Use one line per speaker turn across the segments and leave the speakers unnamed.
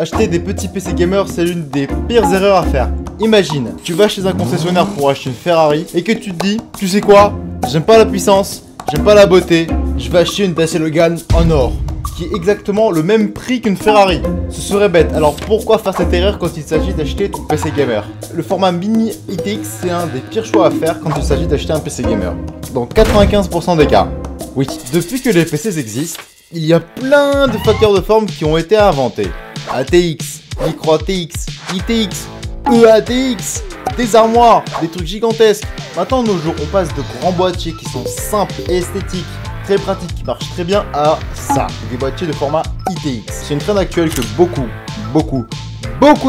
Acheter des petits PC gamers, c'est l'une des pires erreurs à faire. Imagine, tu vas chez un concessionnaire pour acheter une Ferrari et que tu te dis, tu sais quoi, j'aime pas la puissance, j'aime pas la beauté, je vais acheter une Dacia Logan en or, qui est exactement le même prix qu'une Ferrari. Ce serait bête, alors pourquoi faire cette erreur quand il s'agit d'acheter ton PC gamer? Le format mini ITX, c'est un des pires choix à faire quand il s'agit d'acheter un PC gamer. Dans 95% des cas. Oui, depuis que les PC existent, il y a plein de facteurs de forme qui ont été inventés. ATX, Micro ATX, ITX, EATX, des armoires, des trucs gigantesques. Maintenant, de nos jours, on passe de grands boîtiers qui sont simples et esthétiques, très pratiques, qui marchent très bien, à ça, des boîtiers de format ITX. C'est une trend actuelle que beaucoup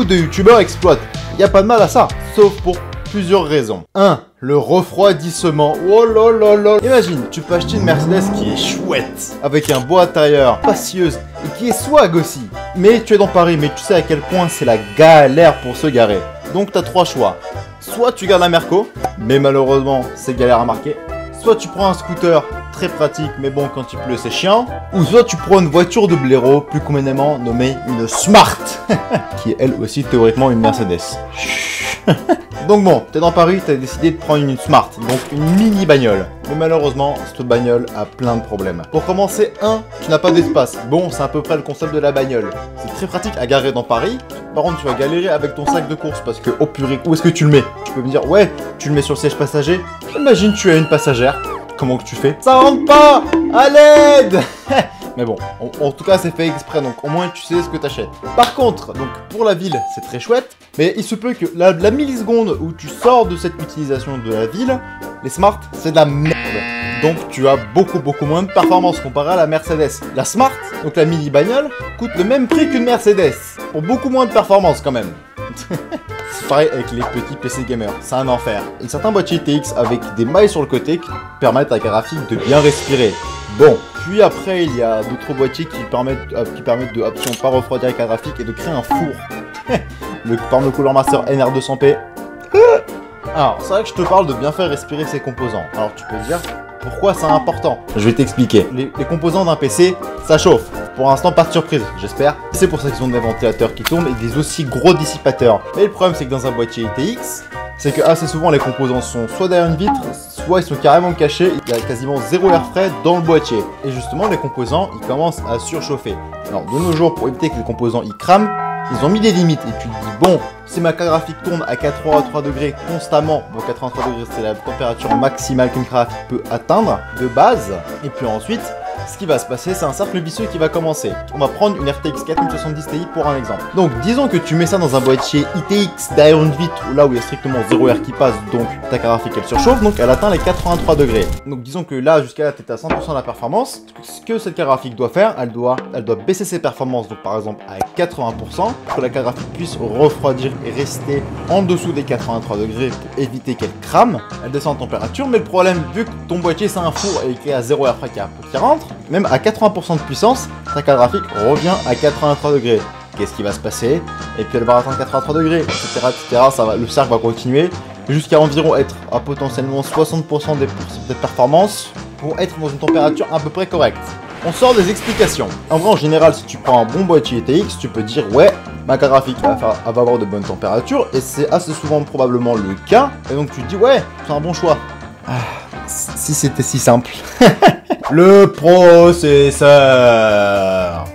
de youtubeurs exploitent. Il n'y a pas de mal à ça, sauf pour plusieurs raisons. 1. Le refroidissement. Oh là là là. Imagine, tu peux acheter une Mercedes qui est chouette, avec un beau intérieur, spacieuse, et qui est swag aussi. Mais tu es dans Paris, mais tu sais à quel point c'est la galère pour se garer. Donc tu as 3 choix. Soit tu gardes la Merco, mais malheureusement c'est galère à marquer. Soit tu prends un scooter, très pratique, mais bon quand il pleut c'est chiant. Ou soit tu prends une voiture de blaireau, plus communément nommée une Smart, qui est elle aussi théoriquement une Mercedes. Donc bon, t'es dans Paris, t'as décidé de prendre une Smart, donc une mini bagnole. Mais malheureusement, cette bagnole a plein de problèmes. Pour commencer, tu n'as pas d'espace. Bon, c'est à peu près le concept de la bagnole. C'est très pratique à garer dans Paris. Par contre, tu vas galérer avec ton sac de course parce que, oh purée, où est-ce que tu le mets? Tu peux me dire, ouais, tu le mets sur le siège passager. Imagine, tu as une passagère. Comment que tu fais? Ça rentre pas! À l'aide! Mais bon, en tout cas c'est fait exprès, donc au moins tu sais ce que t'achètes. Par contre, donc pour la ville c'est très chouette, mais il se peut que la milliseconde où tu sors de cette utilisation de la ville, les Smart c'est de la merde. Donc tu as beaucoup moins de performance comparé à la Mercedes. La Smart, donc la mini bagnole, coûte le même prix qu'une Mercedes, pour beaucoup moins de performance quand même. C'est pareil avec les petits PC gamers, c'est un enfer. Et certains boîtiers TX avec des mailles sur le côté qui permettent à la graphique de bien respirer. Bon, puis après il y a d'autres boîtiers qui permettent de option pas refroidir avec la graphique et de créer un four. Le Porno Cooler Master NR200P. Alors c'est vrai que je te parle de bien faire respirer ces composants. Alors tu peux te dire pourquoi c'est important. Je vais t'expliquer. Les composants d'un PC, ça chauffe. Pour l'instant, pas de surprise, j'espère. C'est pour ça qu'ils ont des ventilateurs qui tournent et des aussi gros dissipateurs. Mais le problème, c'est que dans un boîtier ITX, c'est que assez souvent, les composants sont soit derrière une vitre, soit ils sont carrément cachés. Il y a quasiment zéro air frais dans le boîtier. Et justement, les composants, ils commencent à surchauffer. Alors, de nos jours, pour éviter que les composants, ils crament, ils ont mis des limites. Et tu te dis, bon, si ma carte graphique tourne à 83 degrés constamment, bon, 83 degrés, c'est la température maximale qu'une graphique peut atteindre de base. Et puis ensuite, ce qui va se passer, c'est un cercle vicieux qui va commencer. On va prendre une RTX 4070 Ti pour un exemple. Donc, disons que tu mets ça dans un boîtier ITX derrière une vitre, là où il y a strictement 0 air qui passe, donc ta carte graphique elle surchauffe, donc elle atteint les 83 degrés. Donc, disons que là, jusqu'à là, tu es à 100% de la performance. Ce que cette carte graphique doit faire, elle doit baisser ses performances, donc par exemple à 80%, pour que la carte graphique puisse refroidir et rester en dessous des 83 degrés pour éviter qu'elle crame. Elle descend en température, mais le problème, vu que ton boîtier c'est un four et qu'il y a 0 air frais qui rentre, même à 80% de puissance, ta carte graphique revient à 83 degrés. Qu'est-ce qui va se passer? Et puis elle va atteindre 83 degrés, etc. Le cercle va continuer jusqu'à environ être à potentiellement 60% des performances pour être dans une température à peu près correcte. On sort des explications. En vrai, en général, si tu prends un bon boîtier TX, tu peux dire ouais, ma carte graphique va avoir de bonnes températures, et c'est assez souvent probablement le cas. Et donc tu te dis ouais, c'est un bon choix. Si c'était si simple. Le processeur.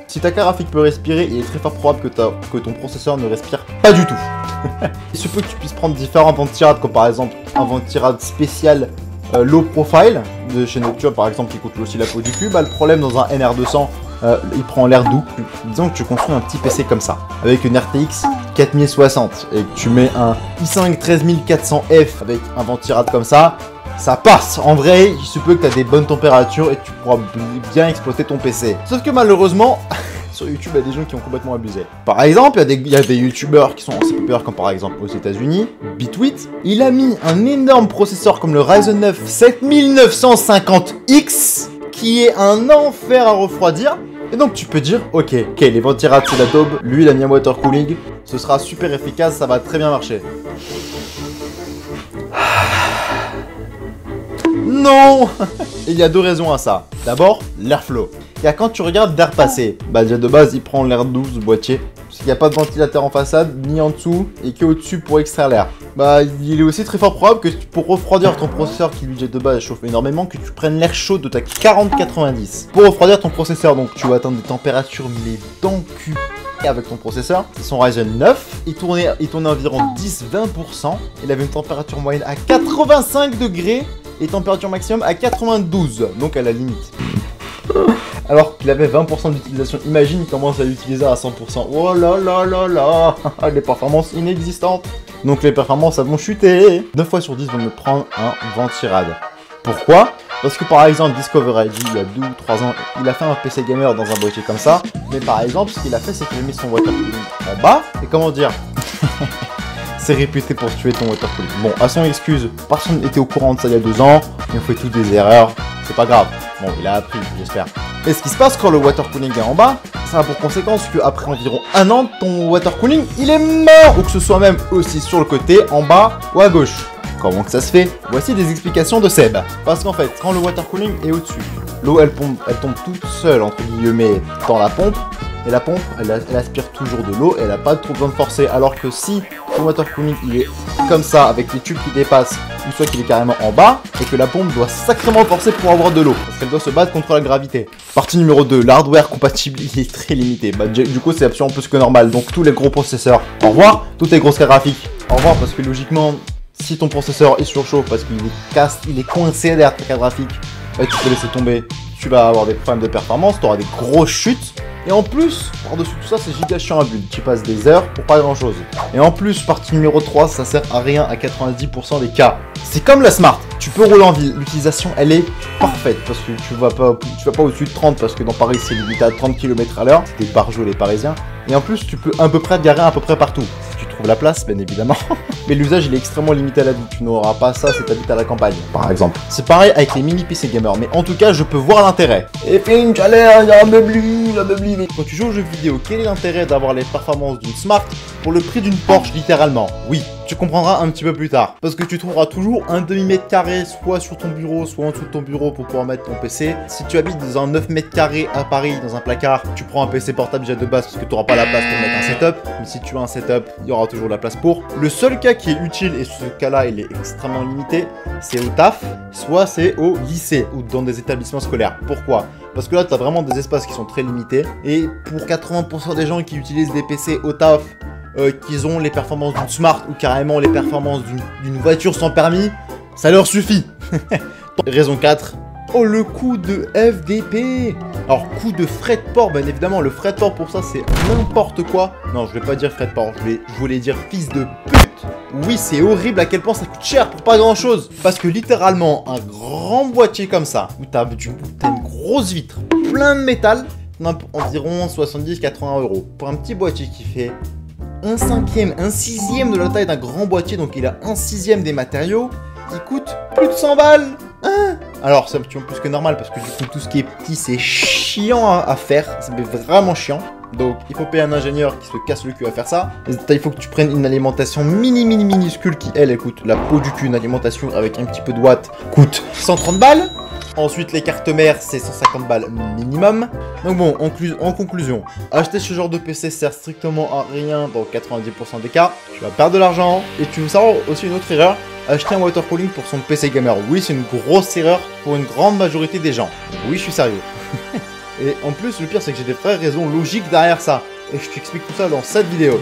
Si ta carte graphique peut respirer, il est très fort probable que ton processeur ne respire pas du tout. Il se peut que tu puisses prendre différents ventirades, comme par exemple un ventirade spécial low profile de chez Noctua par exemple, qui coûte aussi la peau du cul. Bah, le problème dans un NR200, il prend l'air doux. Disons que tu construis un petit PC comme ça, avec une RTX 4060 et que tu mets un i5 13400F avec un ventirade comme ça passe. En vrai, il se peut que tu as des bonnes températures et tu pourras bien exploiter ton PC. Sauf que malheureusement, sur YouTube, il y a des gens qui ont complètement abusé. Par exemple, il y a des youtubeurs qui sont assez populaires, comme par exemple aux États-Unis, Bitwit. Il a mis un énorme processeur comme le Ryzen 9 7950X, qui est un enfer à refroidir. Et donc tu peux dire, ok, les ventirades c'est la daube, lui il a mis un water cooling, ce sera super efficace, ça va très bien marcher. Non. Il y a deux raisons à ça. D'abord, l'airflow. Car quand tu regardes l'air passer, bah déjà de base il prend l'air doux du boîtier, parce qu'il n'y a pas de ventilateur en façade, ni en dessous, et que au-dessus pour extraire l'air. Bah, il est aussi très fort probable que pour refroidir ton processeur qui lui déjà de base chauffe énormément, que tu prennes l'air chaud de ta 4090. Pour refroidir ton processeur, donc tu vas atteindre des températures mais dans le cul avec ton processeur. Son Ryzen 9, il tournait environ 10-20%, il avait une température moyenne à 85 degrés et température maximum à 92, donc à la limite. Alors qu'il avait 20% d'utilisation, imagine il commence à l'utiliser à 100%. Oh là là là là, les performances inexistantes. Donc les performances elles vont chuter. 9 fois sur 10 vont me prendre un ventirad. Pourquoi? Parce que par exemple Discover ID il y a 2 ou 3 ans, il a fait un PC gamer dans un boîtier comme ça. Mais par exemple ce qu'il a fait c'est qu'il a mis son water cooling en bas. Et comment dire, c'est réputé pour tuer ton water cooling. Bon, à son excuse, personne n'était au courant de ça il y a 2 ans. On fait toutes des erreurs, c'est pas grave. Bon, il a appris, j'espère. Et ce qui se passe quand le water cooling est en bas, ça a pour conséquence qu'après environ 1 an, ton water cooling, il est mort. Ou que ce soit même aussi sur le côté, en bas ou à gauche. Comment que ça se fait? Voici des explications de Seb. Parce qu'en fait, quand le water cooling est au-dessus, l'eau elle tombe toute seule, entre guillemets, dans la pompe. Et la pompe, elle aspire toujours de l'eau, elle n'a pas trop besoin de forcer. Alors que si ton water cooling il est comme ça, avec les tubes qui dépassent, ou soit qu'il est carrément en bas, et que la pompe doit sacrément forcer pour avoir de l'eau, parce qu'elle doit se battre contre la gravité. Partie numéro 2, l'hardware compatible, il est très limité. Bah, du coup, c'est absolument plus que normal. Donc tous les gros processeurs, au revoir. Toutes les grosses cartes graphiques, au revoir, parce que logiquement, si ton processeur est surchauffe parce qu'il est coincé derrière ta carte graphique, bah, tu peux laisser tomber, tu vas avoir des problèmes de performance, tu auras des grosses chutes. Et en plus, par-dessus tout ça, c'est giga chiant à build. Tu passes des heures pour pas grand-chose. Et en plus, partie numéro 3, ça sert à rien à 90% des cas. C'est comme la Smart. Tu peux rouler en ville. L'utilisation, elle est parfaite. Parce que tu vas pas au-dessus de 30. Parce que dans Paris, c'est limité à 30 km à l'heure. C'est des barjots, les Parisiens. Et en plus, tu peux à peu près te garer à peu près partout. Si tu trouves la place, bien évidemment. Mais l'usage, il est extrêmement limité à la ville. Tu n'auras pas ça si tu habites à la campagne, par exemple. C'est pareil avec les mini PC gamers. Mais en tout cas, je peux voir l'intérêt. Et puis, une chaleur, il y a un meubli. Quand tu joues aux jeux vidéo, quel est l'intérêt d'avoir les performances d'une Smart pour le prix d'une Porsche, littéralement? Oui, tu comprendras un petit peu plus tard. Parce que tu trouveras toujours un demi-mètre carré, soit sur ton bureau, soit en dessous de ton bureau pour pouvoir mettre ton PC. Si tu habites dans un 9 mètres carrés à Paris, dans un placard, tu prends un PC portable déjà de base parce que tu n'auras pas la place pour mettre un setup. Mais si tu as un setup, il y aura toujours la place pour. Le seul cas qui est utile, et ce cas-là, il est extrêmement limité, c'est au taf, soit c'est au lycée ou dans des établissements scolaires. Pourquoi? Parce que là, tu as vraiment des espaces qui sont très limités. Et pour 80% des gens qui utilisent des PC au taf, qu'ils ont les performances d'une Smart ou carrément les performances d'une voiture sans permis, ça leur suffit. Raison 4. Oh, le coût de FDP. Alors, coût de frais de port, bien évidemment, le frais de port pour ça, c'est n'importe quoi. Non, je vais pas dire frais de port, je voulais dire fils de pute. Oui, c'est horrible à quel point ça coûte cher pour pas grand chose. Parce que littéralement, un grand boîtier comme ça, où t'as une grosse vitre, plein de métal, environ 70-80 euros. Pour un petit boîtier qui fait un cinquième, un sixième de la taille d'un grand boîtier, donc il a un sixième des matériaux, qui coûte plus de 100 balles. Hein? Alors c'est un petit peu plus que normal parce que du coup tout ce qui est petit c'est chiant à faire, c'est vraiment chiant. Donc il faut payer un ingénieur qui se casse le cul à faire ça. Il faut que tu prennes une alimentation minuscule qui elle coûte la peau du cul. Une alimentation avec un petit peu de watts coûte 130 balles. Ensuite les cartes mères c'est 150 balles minimum. Donc bon, en conclusion, acheter ce genre de PC sert strictement à rien dans 90% des cas. Tu vas perdre de l'argent. Et tu veux savoir aussi une autre erreur, acheter un water cooling pour son PC gamer. Oui, c'est une grosse erreur pour une grande majorité des gens. Oui, je suis sérieux. Et en plus, le pire, c'est que j'ai des vraies raisons logiques derrière ça. Et je t'explique tout ça dans cette vidéo.